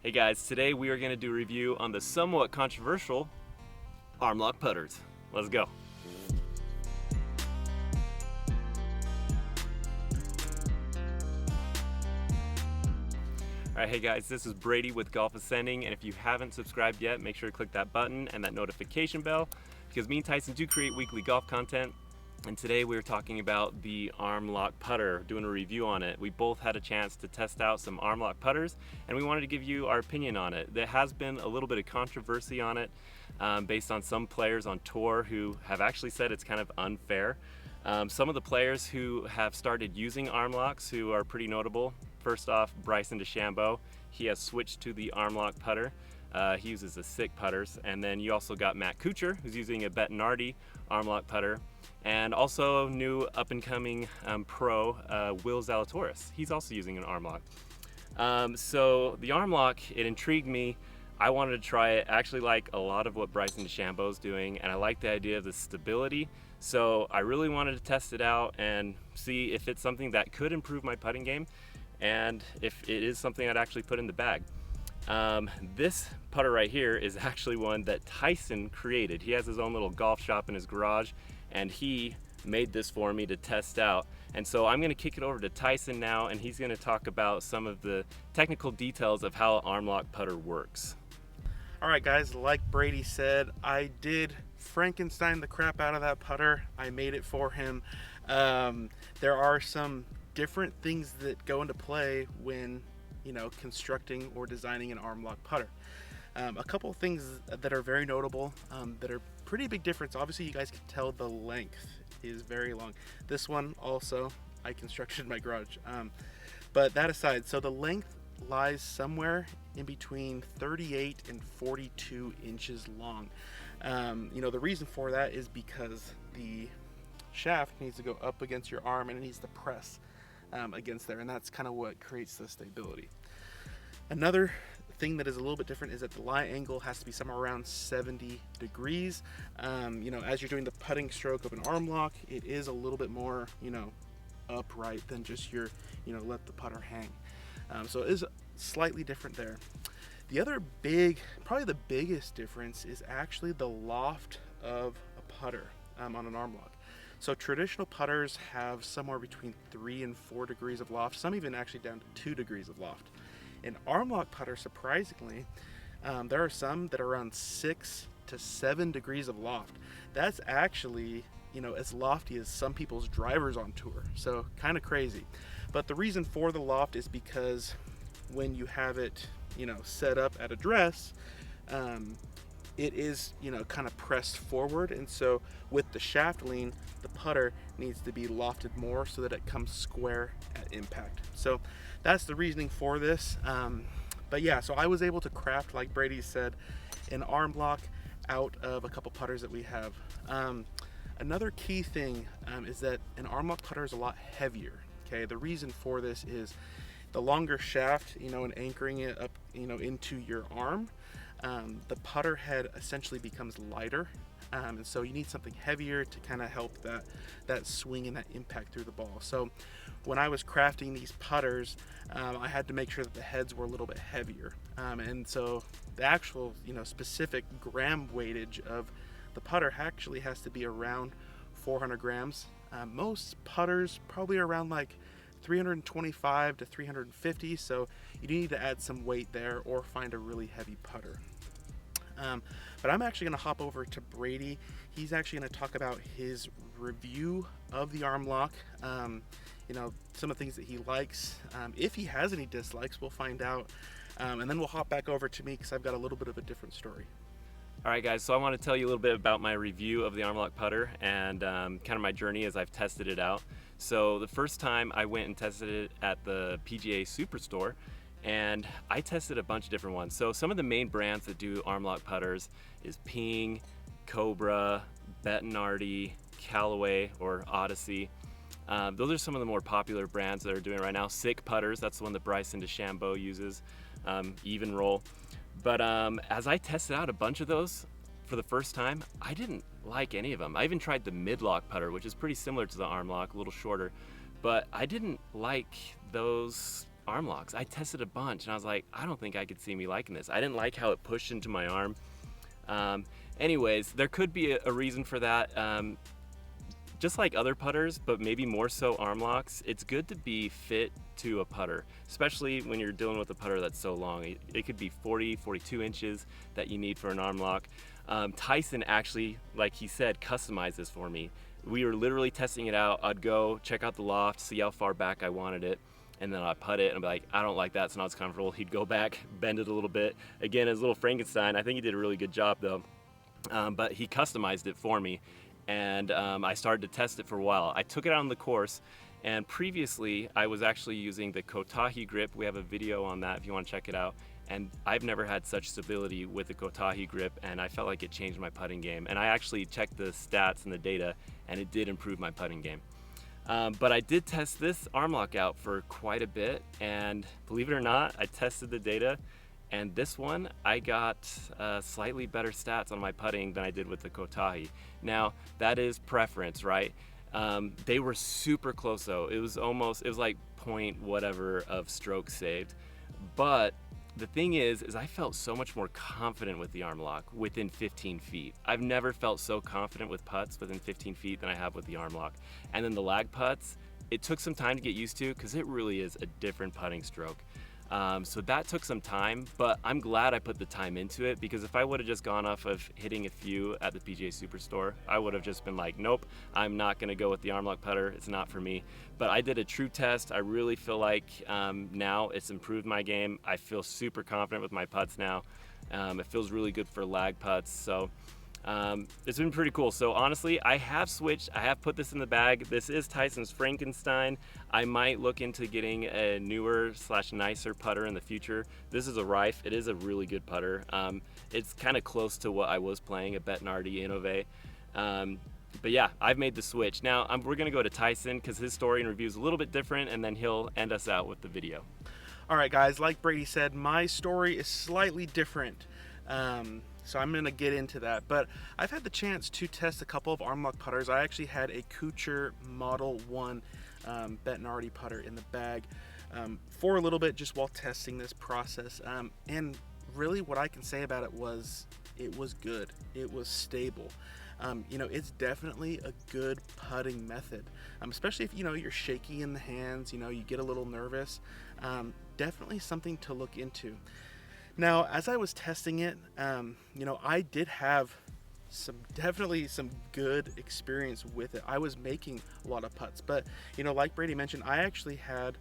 Hey guys, today we are going to do a review on the somewhat controversial Armlock Putters. Let's go. Alright, hey guys, this is Brady with Golf Ascending, and if you haven't subscribed yet, make sure to click that button and that notification bell, because me and Tyson do create weekly golf content. And today we're talking about the Armlock Putter, doing a review on it. We both had a chance to test out some Armlock putters, and we wanted to give you our opinion on it. There has been a little bit of controversy on it based on some players on tour who have actually said it's kind of unfair. Some of the players who have started using Armlocks who are pretty notable. First off, Bryson DeChambeau. He has switched to the Armlock Putter. He uses the Sick putters. And then you also got Matt Kuchar, who's using a Bettinardi Armlock Putter. And also new up-and-coming pro, Will Zalatoris. He's also using an Armlock. So the Armlock, it intrigued me. I wanted to try it. I actually like a lot of what Bryson DeChambeau is doing, and I like the idea of the stability. So I really wanted to test it out and see if it's something that could improve my putting game, and if it is something I'd actually put in the bag. This putter right here is actually one that Tyson created. He has his own little golf shop in his garage, and he made this for me to test out. And so I'm going to kick it over to Tyson now, and he's going to talk about some of the technical details of how Armlock Putter works. Alright guys, like Brady said, I did Frankenstein the crap out of that putter. I made it for him. There are some different things that go into play when constructing or designing an Armlock putter. A couple of things that are very notable, that are pretty big difference. Obviously you guys can tell the length is very long. This one also I constructed in my garage, but that aside, so the length lies somewhere in between 38 and 42 inches long. The reason for that is because the shaft needs to go up against your arm and it needs to press against there, and that's kind of what creates the stability. Another thing that is a little bit different is that the lie angle has to be somewhere around 70 degrees. As you're doing the putting stroke of an Armlock, it is a little bit more upright than just your let the putter hang. So it is slightly different there. The other probably the biggest difference is actually the loft of a putter on an Armlock. So traditional putters have somewhere between 3 and 4 degrees of loft, some even actually down to 2 degrees of loft. In Armlock putter, surprisingly, there are some that are around 6 to 7 degrees of loft. That's actually as lofty as some people's drivers on tour, so kind of crazy. But the reason for the loft is because when you have it set up at address, it is kind of pressed forward, and so with the shaft lean, the putter needs to be lofted more so that it comes square at impact. So that's the reasoning for this. But yeah, so I was able to craft, like Brady said, an Armlock out of a couple putters that we have. Another key thing is that an Armlock putter is a lot heavier. Okay, the reason for this is the longer shaft, and anchoring it up, into your arm, the putter head essentially becomes lighter, and so you need something heavier to kind of help that swing and that impact through the ball. So when I was crafting these putters, I had to make sure that the heads were a little bit heavier, and so the actual specific gram weightage of the putter actually has to be around 400 grams. Most putters probably around like 325 to 350, so you need to add some weight there or find a really heavy putter. But I'm actually going to hop over to Brady. He's actually going to talk about his review of the Armlock, some of the things that he likes. If he has any dislikes, we'll find out, and then we'll hop back over to me because I've got a little bit of a different story. Alright guys, so I want to tell you a little bit about my review of the Armlock Putter and kind of my journey as I've tested it out. So the first time I went and tested it at the PGA Superstore, and I tested a bunch of different ones. So some of the main brands that do Armlock putters is Ping, Cobra, Bettinardi, Callaway or Odyssey. Those are some of the more popular brands that are doing it right now. Sick putters, that's the one that Bryson DeChambeau uses. Even Roll. But as I tested out a bunch of those for the first time, I didn't like any of them. I even tried the mid-lock putter, which is pretty similar to the Armlock, a little shorter, but I didn't like those arm locks. I tested a bunch and I was like, I don't think I could see me liking this. I didn't like how it pushed into my arm. Anyways, there could be a reason for that. Just like other putters, but maybe more so arm locks, it's good to be fit to a putter, especially when you're dealing with a putter that's so long. It could be 40, 42 inches that you need for an arm lock. Tyson actually, like he said, customized this for me. We were literally testing it out. I'd go check out the loft, see how far back I wanted it, and then I'd putt it and I'd be like, I don't like that, it's not as comfortable. He'd go back, bend it a little bit. Again, his little Frankenstein, I think he did a really good job though. But he customized it for me. And I started to test it for a while. I took it out on the course, and previously I was actually using the Kotahi grip. We have a video on that if you want to check it out. And I've never had such stability with the Kotahi grip, and I felt like it changed my putting game. And I actually checked the stats and the data, and it did improve my putting game. But I did test this arm lock out for quite a bit, and believe it or not, I tested the data. And this one, I got slightly better stats on my putting than I did with the Kotahi. Now, that is preference, right? They were super close though. It was like point whatever of strokes saved. But the thing is I felt so much more confident with the arm lock within 15 feet. I've never felt so confident with putts within 15 feet than I have with the arm lock. And then the lag putts, it took some time to get used to because it really is a different putting stroke. So that took some time, but I'm glad I put the time into it, because if I would have just gone off of hitting a few at the PGA Superstore, I would have just been like, nope, I'm not going to go with the Armlock putter. It's not for me. But I did a true test. I really feel like now it's improved my game. I feel super confident with my putts now. It feels really good for lag putts. So it's been pretty cool. So honestly, I have switched. I have put this in the bag. This is Tyson's Frankenstein. I might look into getting a newer / nicer putter in the future. This is a Rife. It is a really good putter. It's kind of close to what I was playing, a Bettinardi Innove. But yeah, I've made the switch. Now we're gonna go to Tyson because his story and review is a little bit different, and then he'll end us out with the video. All right, guys, like Brady said, my story is slightly different. So I'm going to get into that. But I've had the chance to test a couple of Armlock putters. I actually had a Kuchar Model 1 Bettinardi putter in the bag for a little bit just while testing this process. And really what I can say about it was good. It was stable. It's definitely a good putting method, especially if, you're shaky in the hands, you get a little nervous. Definitely something to look into. Now, as I was testing it, I did have definitely some good experience with it. I was making a lot of putts, but, like Brady mentioned, I actually had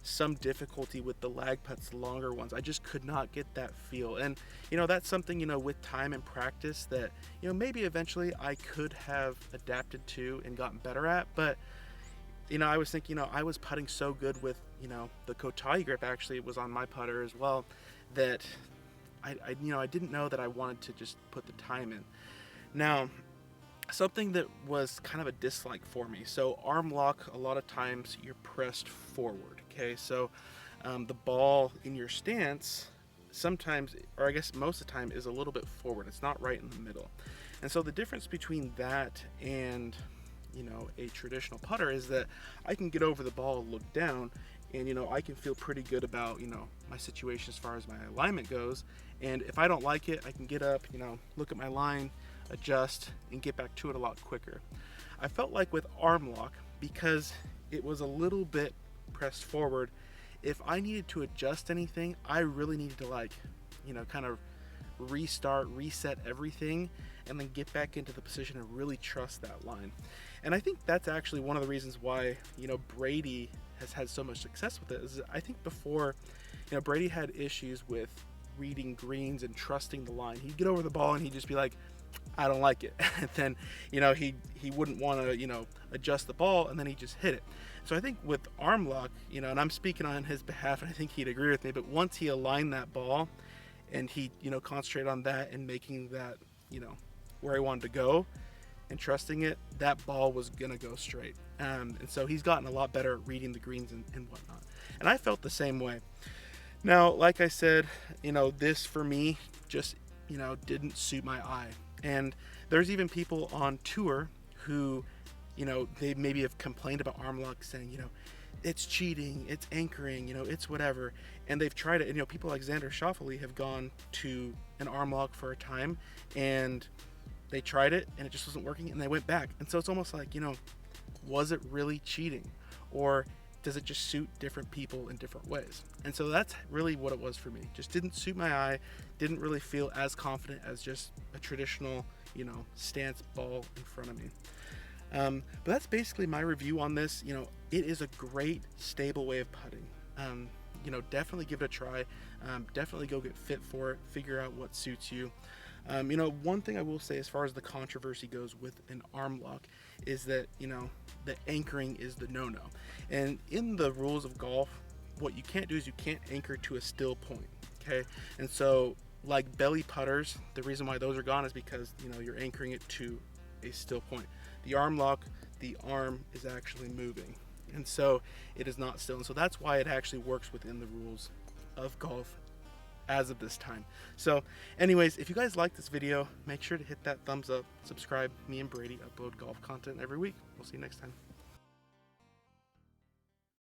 some difficulty with the lag putts, the longer ones. I just could not get that feel. And, that's something, with time and practice that, maybe eventually I could have adapted to and gotten better at. But, I was thinking, I was putting so good with, the Kotahi grip actually was on my putter as well, that I didn't know that I wanted to just put the time in. Now, something that was kind of a dislike for me. So arm lock, a lot of times you're pressed forward. Okay, so the ball in your stance sometimes, or I guess most of the time, is a little bit forward. It's not right in the middle. And so the difference between that and a traditional putter is that I can get over the ball, look down, and I can feel pretty good about my situation as far as my alignment goes. And if I don't like it, I can get up, look at my line, adjust, and get back to it a lot quicker. I felt like with arm lock, because it was a little bit pressed forward, if I needed to adjust anything, I really needed to kind of reset everything, and then get back into the position and really trust that line. And I think that's actually one of the reasons why Brady has had so much success with it. Is I think before, Brady had issues with reading greens and trusting the line. He'd get over the ball and he'd just be like, I don't like it. And then he wouldn't want to adjust the ball, and then he just hit it. So I think with arm lock, and I'm speaking on his behalf, and I think he'd agree with me, but once he aligned that ball and he concentrated on that and making that where he wanted to go and trusting it, that ball was gonna go straight. And so he's gotten a lot better at reading the greens and whatnot. And I felt the same way. Now, like I said, this for me just didn't suit my eye. And there's even people on tour who they maybe have complained about arm lock, saying it's cheating, it's anchoring, it's whatever. And they've tried it. And, people like Xander Schauffele have gone to an arm lock for a time, and they tried it, and it just wasn't working, and they went back. And so it's almost like, was it really cheating? Or does it just suit different people in different ways? And so that's really what it was for me. Just didn't suit my eye, didn't really feel as confident as just a traditional, stance ball in front of me. But that's basically my review on this. It is a great, stable way of putting. Definitely give it a try. Definitely go get fit for it, figure out what suits you. One thing I will say as far as the controversy goes with an arm lock is that, the anchoring is the no-no. And in the rules of golf, what you can't do is you can't anchor to a still point, okay? And so, like belly putters, the reason why those are gone is because, you're anchoring it to a still point. The arm lock, the arm is actually moving. And so it is not still. And so that's why it actually works within the rules of golf as of this time. So anyways, if you guys like this video, make sure to hit that thumbs up, subscribe. Me and Brady upload golf content every week. We'll see you next time.